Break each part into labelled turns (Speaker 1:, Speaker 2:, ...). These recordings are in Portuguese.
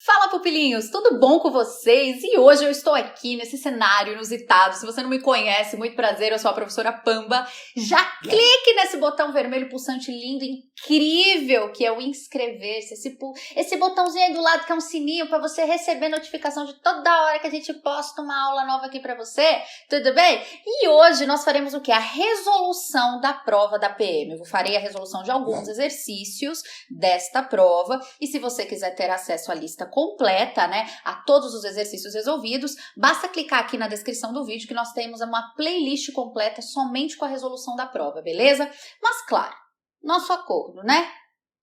Speaker 1: Fala, pupilinhos! Tudo bom com vocês? E hoje eu estou aqui nesse cenário inusitado. Se você não me conhece, muito prazer, eu sou a professora Pamba. Já clique nesse botão vermelho pulsante lindo, incrível, que é o inscrever-se. Esse botãozinho aí do lado que é um sininho para você receber notificação de toda hora que a gente posta uma aula nova aqui para você. Tudo bem? E hoje nós faremos o quê? A resolução da prova da PM. Eu farei a resolução de alguns exercícios desta prova. E se você quiser ter acesso à lista completa, né, a todos os exercícios resolvidos, basta clicar aqui na descrição do vídeo que nós temos uma playlist completa somente com a resolução da prova, beleza? Mas claro, nosso acordo, né?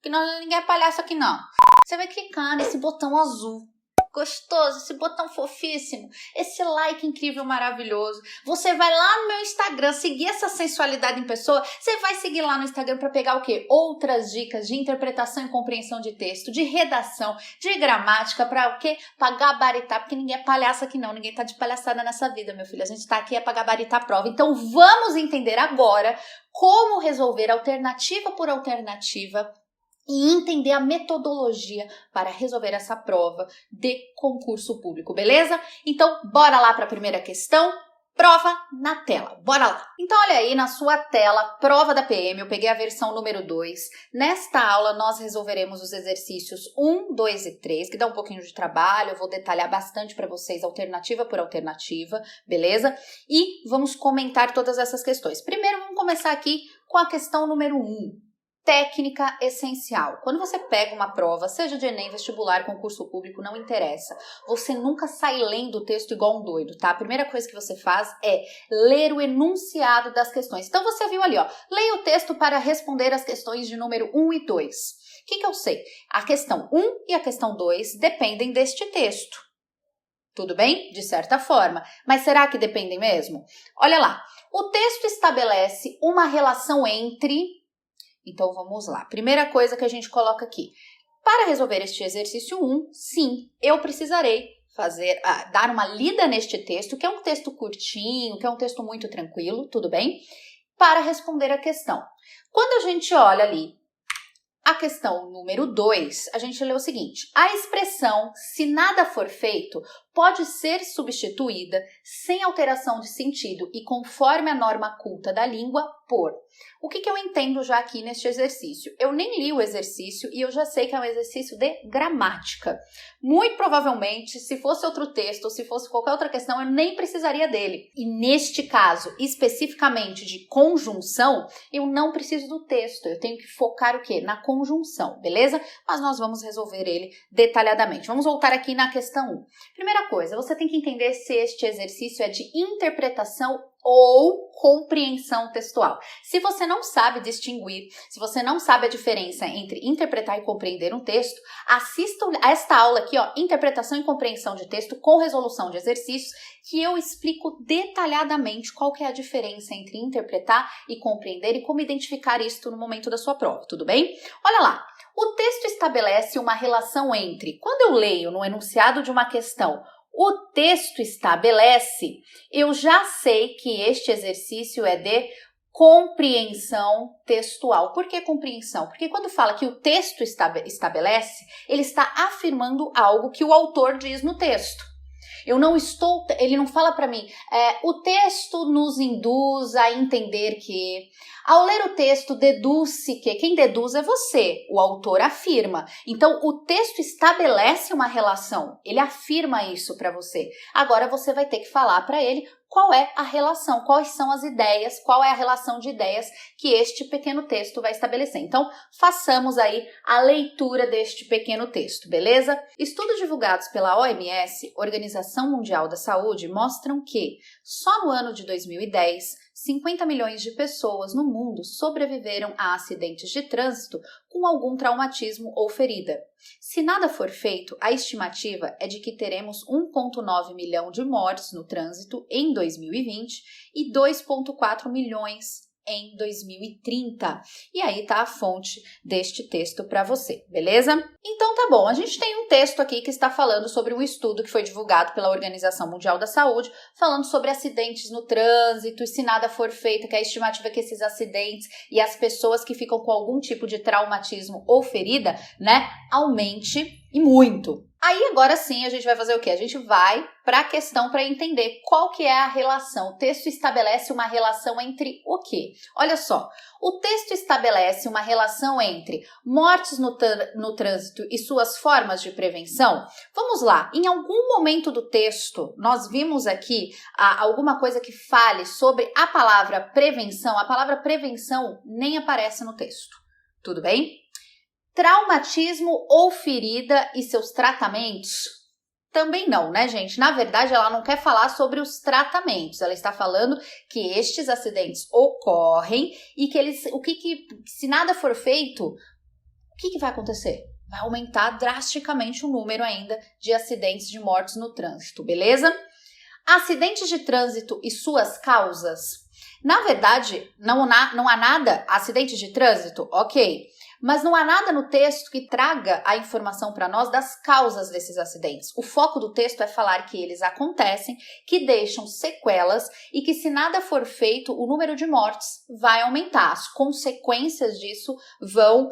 Speaker 1: Que ninguém é palhaço aqui não. Você vai clicar nesse botão azul. Gostoso, esse botão fofíssimo, esse like incrível, maravilhoso. Você vai lá no meu Instagram, seguir essa sensualidade em pessoa. Você vai seguir lá no Instagram para pegar o quê? Outras dicas de interpretação e compreensão de texto, de redação, de gramática, para o quê? Para gabaritar, porque ninguém é palhaço aqui não, ninguém tá de palhaçada nessa vida, meu filho. A gente tá aqui para gabaritar a prova. Então vamos entender agora como resolver alternativa por alternativa e entender a metodologia para resolver essa prova de concurso público, beleza? Então, bora lá para a primeira questão. Prova na tela, bora lá! Então, olha aí na sua tela, prova da PM, eu peguei a versão número 2. Nesta aula, nós resolveremos os exercícios 1, 2 e 3, que dá um pouquinho de trabalho, eu vou detalhar bastante para vocês, alternativa por alternativa, beleza? E vamos comentar todas essas questões. Primeiro, vamos começar aqui com a questão número 1. Técnica essencial. Quando você pega uma prova, seja de Enem, vestibular, concurso público, não interessa. Você nunca sai lendo o texto igual um doido, tá? A primeira coisa que você faz é ler o enunciado das questões. Então você viu ali, ó, leia o texto para responder as questões de número 1 e 2. O que eu sei? A questão 1 e a questão 2 dependem deste texto. Tudo bem? De certa forma. Mas será que dependem mesmo? Olha lá. O texto estabelece uma relação entre... Então, vamos lá. Primeira coisa que a gente coloca aqui. Para resolver este exercício 1, sim, eu precisarei dar uma lida neste texto, que é um texto curtinho, que é um texto muito tranquilo, tudo bem? Para responder a questão. Quando a gente olha ali a questão número 2, a gente lê o seguinte. A expressão, se nada for feito, pode ser substituída sem alteração de sentido e conforme a norma culta da língua, por. O que eu entendo já aqui neste exercício? Eu nem li o exercício e eu já sei que é um exercício de gramática. Muito provavelmente, se fosse outro texto ou se fosse qualquer outra questão, eu nem precisaria dele. E neste caso, especificamente de conjunção, eu não preciso do texto. Eu tenho que focar o quê? Na conjunção, beleza? Mas nós vamos resolver ele detalhadamente. Vamos voltar aqui na questão 1. Primeira coisa, você tem que entender se este exercício é de interpretação ou compreensão textual. Se você não sabe distinguir, se você não sabe a diferença entre interpretar e compreender um texto, assista a esta aula aqui, ó, interpretação e compreensão de texto com resolução de exercícios, que eu explico detalhadamente qual que é a diferença entre interpretar e compreender e como identificar isto no momento da sua prova, tudo bem? Olha lá, o texto estabelece uma relação entre, quando eu leio no enunciado de uma questão, o texto estabelece, eu já sei que este exercício é de compreensão textual. Por que compreensão? Porque quando fala que o texto estabelece, ele está afirmando algo que o autor diz no texto. Ele não fala para mim, o texto nos induz a entender que, ao ler o texto, deduz-se que, quem deduz é você, o autor afirma. Então, o texto estabelece uma relação, ele afirma isso para você. Agora, você vai ter que falar para ele qual é a relação, quais são as ideias, qual é a relação de ideias que este pequeno texto vai estabelecer. Então, façamos aí a leitura deste pequeno texto, beleza? Estudos divulgados pela OMS, Organização Mundial da Saúde, mostram que, só no ano de 2010, 50 milhões de pessoas no mundo sobreviveram a acidentes de trânsito com algum traumatismo ou ferida. Se nada for feito, a estimativa é de que teremos 1,9 milhão de mortes no trânsito em 2020 e 2,4 milhões em 2030. E aí tá a fonte deste texto para você, beleza? Então tá bom, a gente tem um texto aqui que está falando sobre um estudo que foi divulgado pela Organização Mundial da Saúde, falando sobre acidentes no trânsito e se nada for feito, que a estimativa é que esses acidentes e as pessoas que ficam com algum tipo de traumatismo ou ferida, né, aumente E muito. Aí agora sim a gente vai fazer o quê? A gente vai para a questão para entender qual que é a relação. O texto estabelece uma relação entre o quê? Olha só, o texto estabelece uma relação entre mortes no trânsito e suas formas de prevenção. Vamos lá, em algum momento do texto nós vimos aqui alguma coisa que fale sobre a palavra prevenção. A palavra prevenção nem aparece no texto, tudo bem? Traumatismo ou ferida e seus tratamentos? Também não, né, gente? Na verdade, ela não quer falar sobre os tratamentos. Ela está falando que estes acidentes ocorrem e que se nada for feito, o que vai acontecer? Vai aumentar drasticamente o número ainda de acidentes de mortes no trânsito, beleza? Acidentes de trânsito e suas causas? Na verdade, não há nada, acidentes de trânsito, ok. Mas não há nada no texto que traga a informação para nós das causas desses acidentes. O foco do texto é falar que eles acontecem, que deixam sequelas e que se nada for feito, o número de mortes vai aumentar. As consequências disso vão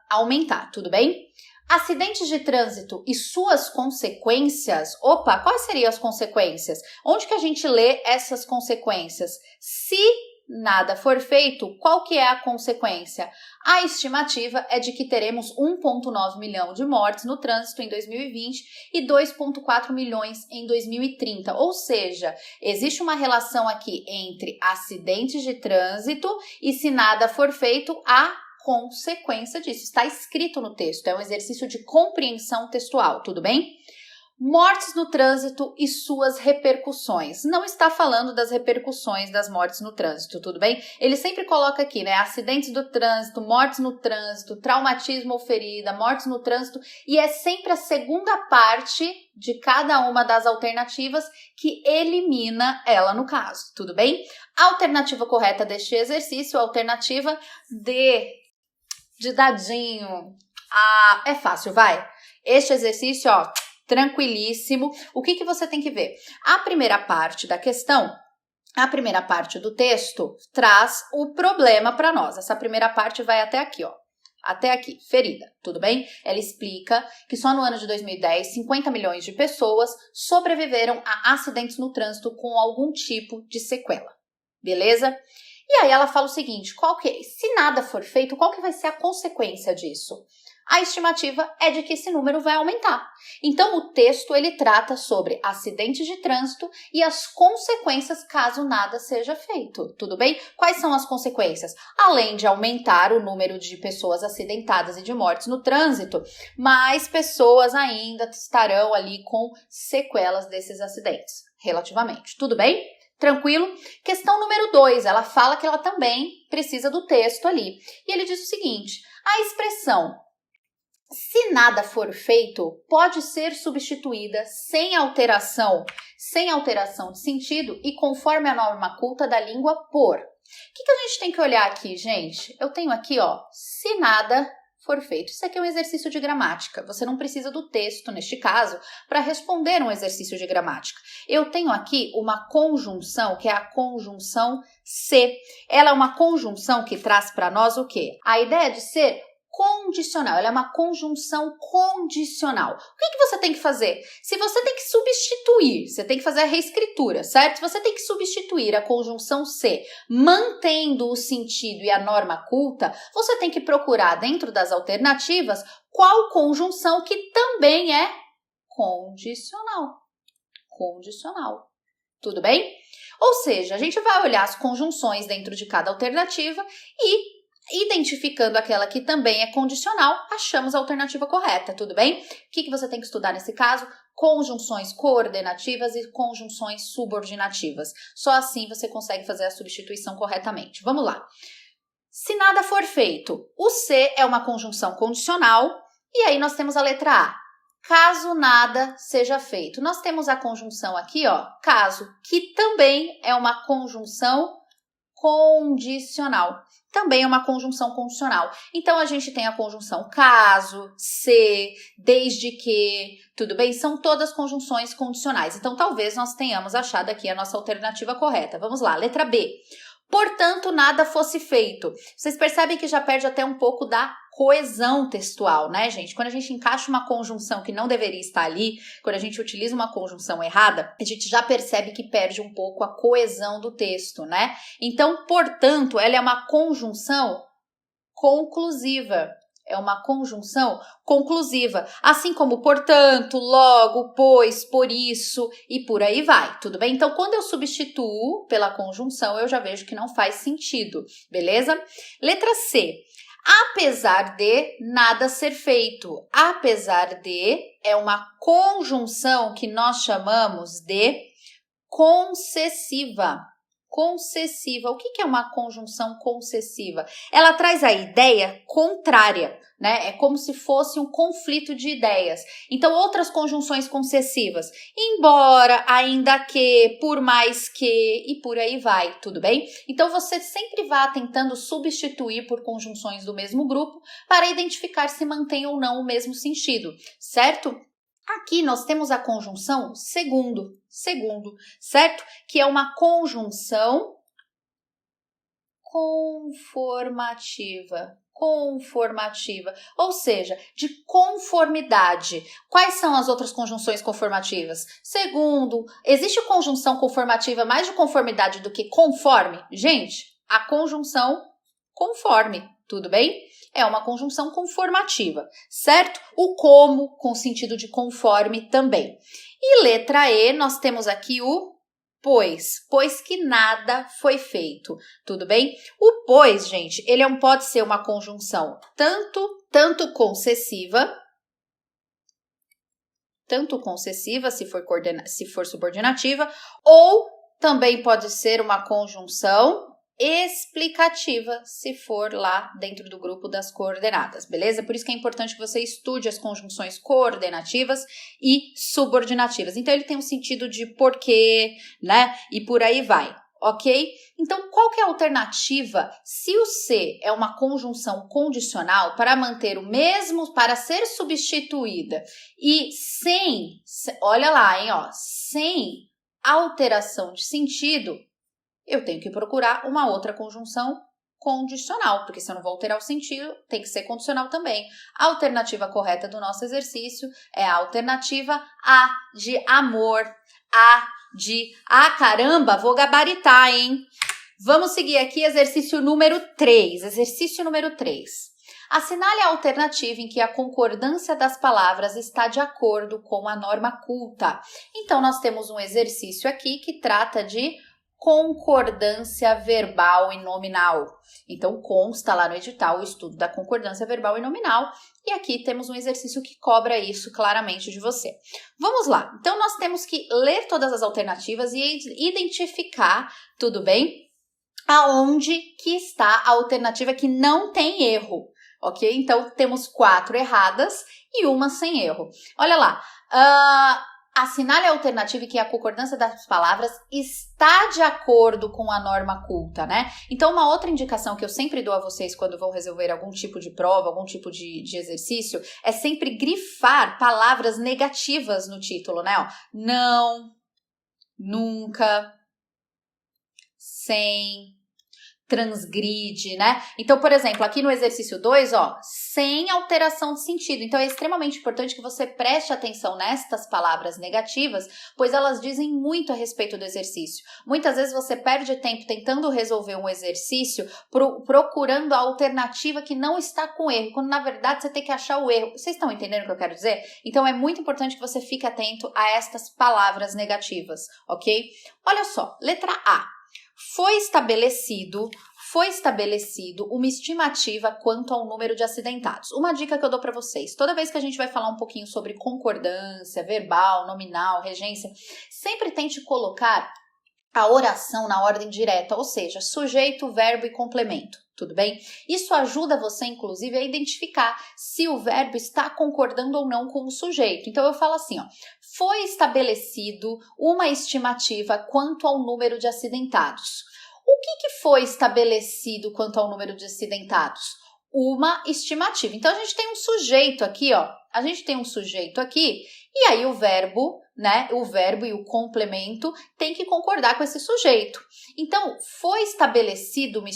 Speaker 1: aumentar, tudo bem? Acidentes de trânsito e suas consequências. Opa, quais seriam as consequências? Onde que a gente lê essas consequências? Se nada for feito, qual que é a consequência? A estimativa é de que teremos 1,9 milhão de mortes no trânsito em 2020 e 2,4 milhões em 2030. Ou seja, existe uma relação aqui entre acidentes de trânsito e se nada for feito, há consequência disso. Está escrito no texto, é um exercício de compreensão textual, tudo bem? Mortes no trânsito e suas repercussões. Não está falando das repercussões das mortes no trânsito, tudo bem? Ele sempre coloca aqui, né? Acidentes do trânsito, mortes no trânsito, traumatismo ou ferida, mortes no trânsito, e é sempre a segunda parte de cada uma das alternativas que elimina ela no caso, tudo bem? A alternativa correta deste exercício, a alternativa de dadinho. É fácil, vai. Este exercício, ó, tranquilíssimo. O que você tem que ver? A primeira parte da questão, a primeira parte do texto traz o problema para nós. Essa primeira parte vai até aqui, ó. Até aqui, ferida, tudo bem? Ela explica que só no ano de 2010, 50 milhões de pessoas sobreviveram a acidentes no trânsito com algum tipo de sequela, beleza? E aí ela fala o seguinte, se nada for feito, qual que vai ser a consequência disso? A estimativa é de que esse número vai aumentar. Então, o texto ele trata sobre acidentes de trânsito e as consequências caso nada seja feito, tudo bem? Quais são as consequências? Além de aumentar o número de pessoas acidentadas e de mortes no trânsito, mais pessoas ainda estarão ali com sequelas desses acidentes, relativamente, tudo bem? Tranquilo? Questão número 2, ela fala que ela também precisa do texto ali. E ele diz o seguinte, a expressão se nada for feito pode ser substituída sem alteração de sentido e conforme a norma culta da língua por. O que a gente tem que olhar aqui, gente? Eu tenho aqui, ó, se nada for feito. Isso aqui é um exercício de gramática. Você não precisa do texto, neste caso, para responder um exercício de gramática. Eu tenho aqui uma conjunção, que é a conjunção se. Ela é uma conjunção que traz para nós o quê? A ideia de ser condicional, ela é uma conjunção condicional. O que você tem que fazer? Se você tem que substituir, você tem que fazer a reescritura, certo? Se você tem que substituir a conjunção se, mantendo o sentido e a norma culta, você tem que procurar dentro das alternativas qual conjunção que também é condicional. Condicional. Tudo bem? Ou seja, a gente vai olhar as conjunções dentro de cada alternativa e identificando aquela que também é condicional, achamos a alternativa correta, tudo bem? O que você tem que estudar nesse caso? Conjunções coordenativas e conjunções subordinativas. Só assim você consegue fazer a substituição corretamente. Vamos lá. Se nada for feito, o se é uma conjunção condicional e aí nós temos a letra A. Caso nada seja feito. Nós temos a conjunção aqui, ó, caso, que também é uma conjunção condicional. Também é uma conjunção condicional. Então, a gente tem a conjunção caso, se, desde que, tudo bem? São todas conjunções condicionais. Então, talvez nós tenhamos achado aqui a nossa alternativa correta. Vamos lá, letra B. portanto, nada fosse feito. Vocês percebem que já perde até um pouco da coesão textual, né, gente? Quando a gente encaixa uma conjunção que não deveria estar ali, quando a gente utiliza uma conjunção errada, a gente já percebe que perde um pouco a coesão do texto, né? Então, portanto, ela é uma conjunção conclusiva. É uma conjunção conclusiva, assim como portanto, logo, pois, por isso e por aí vai, tudo bem? Então, quando eu substituo pela conjunção, eu já vejo que não faz sentido, beleza? Letra C. Apesar de nada ser feito. Apesar de é uma conjunção que nós chamamos de concessiva. Concessiva. O que é uma conjunção concessiva? Ela traz a ideia contrária, né? É como se fosse um conflito de ideias. Então, outras conjunções concessivas, embora, ainda que, por mais que e por aí vai, tudo bem? Então, você sempre vá tentando substituir por conjunções do mesmo grupo para identificar se mantém ou não o mesmo sentido, certo? Aqui nós temos a conjunção segundo, certo? Que é uma conjunção conformativa, ou seja, de conformidade. Quais são as outras conjunções conformativas? Segundo, existe conjunção conformativa mais de conformidade do que conforme? Gente, a conjunção conforme, tudo bem? É uma conjunção conformativa, certo? O como, com sentido de conforme também. E letra E, nós temos aqui o pois que nada foi feito, tudo bem? O pois, gente, ele pode ser uma conjunção tanto concessiva, se for subordinativa, ou também pode ser uma conjunção explicativa, se for lá dentro do grupo das coordenadas, beleza? Por isso que é importante que você estude as conjunções coordenativas e subordinativas. Então, ele tem um sentido de porquê, né? E por aí vai, ok? Então, qual que é a alternativa se o se é uma conjunção condicional para manter o mesmo, para ser substituída e olha lá, hein, ó, sem alteração de sentido, eu tenho que procurar uma outra conjunção condicional, porque se eu não vou alterar o sentido, tem que ser condicional também. A alternativa correta do nosso exercício é a alternativa A de amor, A de caramba, vou gabaritar, hein? Vamos seguir aqui exercício número 3. Exercício número 3. Assinale a alternativa em que a concordância das palavras está de acordo com a norma culta. Então, nós temos um exercício aqui que trata de concordância verbal e nominal. Então, consta lá no edital o estudo da concordância verbal e nominal, e aqui temos um exercício que cobra isso claramente de você. Vamos lá. Então, nós temos que ler todas as alternativas e identificar, tudo bem? Aonde que está a alternativa que não tem erro, ok? Então, temos 4 erradas e uma sem erro. Olha lá. Assinale a alternativa em que a concordância das palavras está de acordo com a norma culta, né? Então, uma outra indicação que eu sempre dou a vocês quando vão resolver algum tipo de prova, algum tipo de exercício, é sempre grifar palavras negativas no título, né? Ó, não, nunca, sem, transgride, né? Então, por exemplo, aqui no exercício 2, ó, sem alteração de sentido. Então, é extremamente importante que você preste atenção nestas palavras negativas, pois elas dizem muito a respeito do exercício. Muitas vezes você perde tempo tentando resolver um exercício, procurando a alternativa que não está com erro, quando na verdade você tem que achar o erro. Vocês estão entendendo o que eu quero dizer? Então, é muito importante que você fique atento a estas palavras negativas, ok? Olha só, letra A. Foi estabelecido uma estimativa quanto ao número de acidentados. Uma dica que eu dou para vocês, toda vez que a gente vai falar um pouquinho sobre concordância, verbal, nominal, regência, sempre tente colocar a oração na ordem direta, ou seja, sujeito, verbo e complemento, tudo bem? Isso ajuda você, inclusive, a identificar se o verbo está concordando ou não com o sujeito. Então, eu falo assim, ó, foi estabelecido uma estimativa quanto ao número de acidentados. O que foi estabelecido quanto ao número de acidentados? Uma estimativa. Então, a gente tem um sujeito aqui, ó. A gente tem um sujeito aqui E aí o verbo, né, o verbo e o complemento tem que concordar com esse sujeito. Então, foi estabelecida uma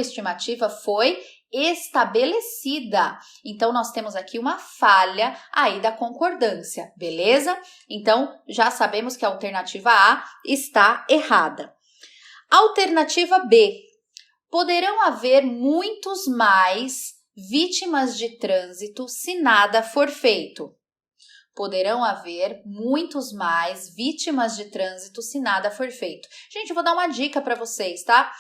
Speaker 1: estimativa foi estabelecida. Então, nós temos aqui uma falha aí da concordância, beleza? Então, já sabemos que a alternativa A está errada. Alternativa B. Poderão haver muitos mais vítimas de trânsito se nada for feito. Poderão haver muitos mais vítimas de trânsito se nada for feito. Gente, eu vou dar uma dica para vocês, tá?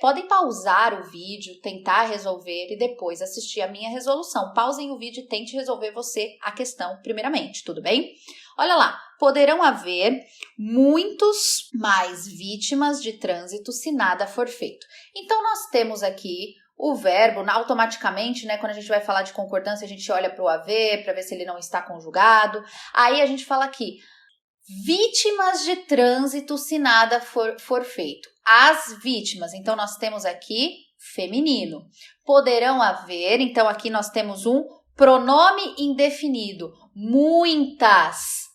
Speaker 1: Podem pausar o vídeo, tentar resolver e depois assistir a minha resolução. Pausem o vídeo e tente resolver você a questão primeiramente, tudo bem? Olha lá, poderão haver muitos mais vítimas de trânsito se nada for feito. Então, nós temos aqui o verbo, automaticamente, né, quando a gente vai falar de concordância, a gente olha para o haver, para ver se ele não está conjugado. Aí a gente fala aqui, vítimas de trânsito se nada for feito. As vítimas, então nós temos aqui feminino. Poderão haver, então aqui nós temos um pronome indefinido. Muitas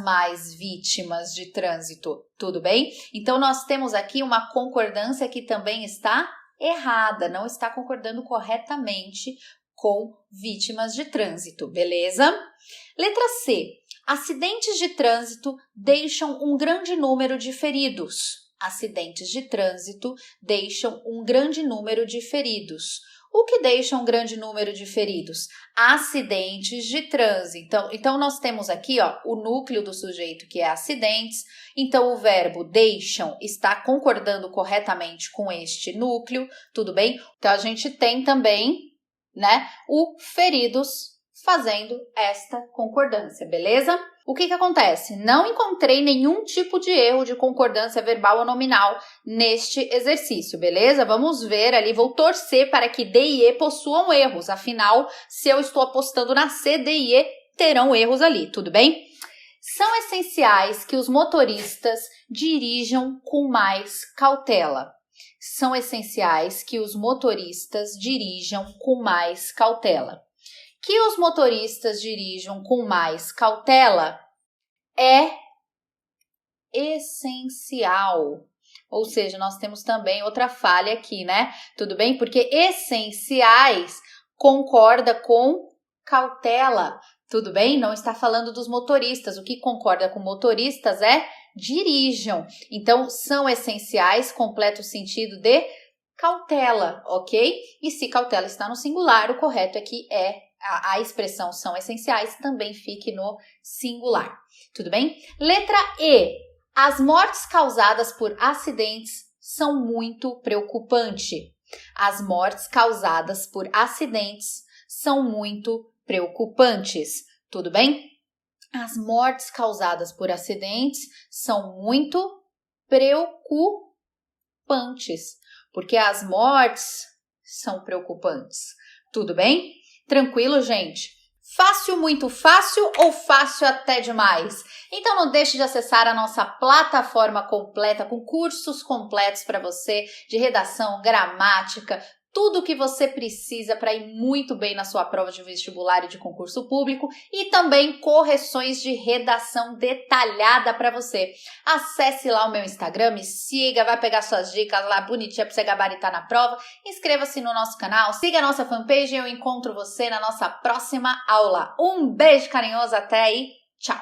Speaker 1: mais vítimas de trânsito, tudo bem? Então nós temos aqui uma concordância que também está errada, não está concordando corretamente com vítimas de trânsito, beleza? Letra C. Acidentes de trânsito deixam um grande número de feridos. Acidentes de trânsito deixam um grande número de feridos. O que deixa um grande número de feridos? Acidentes de trânsito. Então nós temos aqui, ó, o núcleo do sujeito que é acidentes. Então o verbo deixam está concordando corretamente com este núcleo, tudo bem? Então a gente tem também, né, o feridos fazendo esta concordância, beleza? O que acontece? Não encontrei nenhum tipo de erro de concordância verbal ou nominal neste exercício, beleza? Vamos ver ali, vou torcer para que D e E possuam erros, afinal, se eu estou apostando na C, D e E terão erros ali, tudo bem? São essenciais que os motoristas dirijam com mais cautela. São essenciais que os motoristas dirijam com mais cautela. Que os motoristas dirijam com mais cautela é essencial. Ou seja, nós temos também outra falha aqui, né? Tudo bem? Porque essenciais concorda com cautela. Tudo bem? Não está falando dos motoristas. O que concorda com motoristas é dirijam. Então, são essenciais, completa o sentido de cautela, ok? E se cautela está no singular, o correto aqui é a expressão são essenciais também fique no singular. Tudo bem? Letra E. As mortes causadas por acidentes são muito preocupantes. As mortes causadas por acidentes são muito preocupantes. Tudo bem? As mortes causadas por acidentes são muito preocupantes, porque as mortes são preocupantes. Tudo bem? Tranquilo, gente? Fácil, muito fácil ou fácil até demais? Então não deixe de acessar a nossa plataforma completa com cursos completos para você de redação, gramática, tudo o que você precisa para ir muito bem na sua prova de vestibular e de concurso público e também correções de redação detalhada para você. Acesse lá o meu Instagram, me siga, vai pegar suas dicas lá bonitinha para você gabaritar na prova. Inscreva-se no nosso canal, siga a nossa fanpage e eu encontro você na nossa próxima aula. Um beijo carinhoso, até aí, tchau!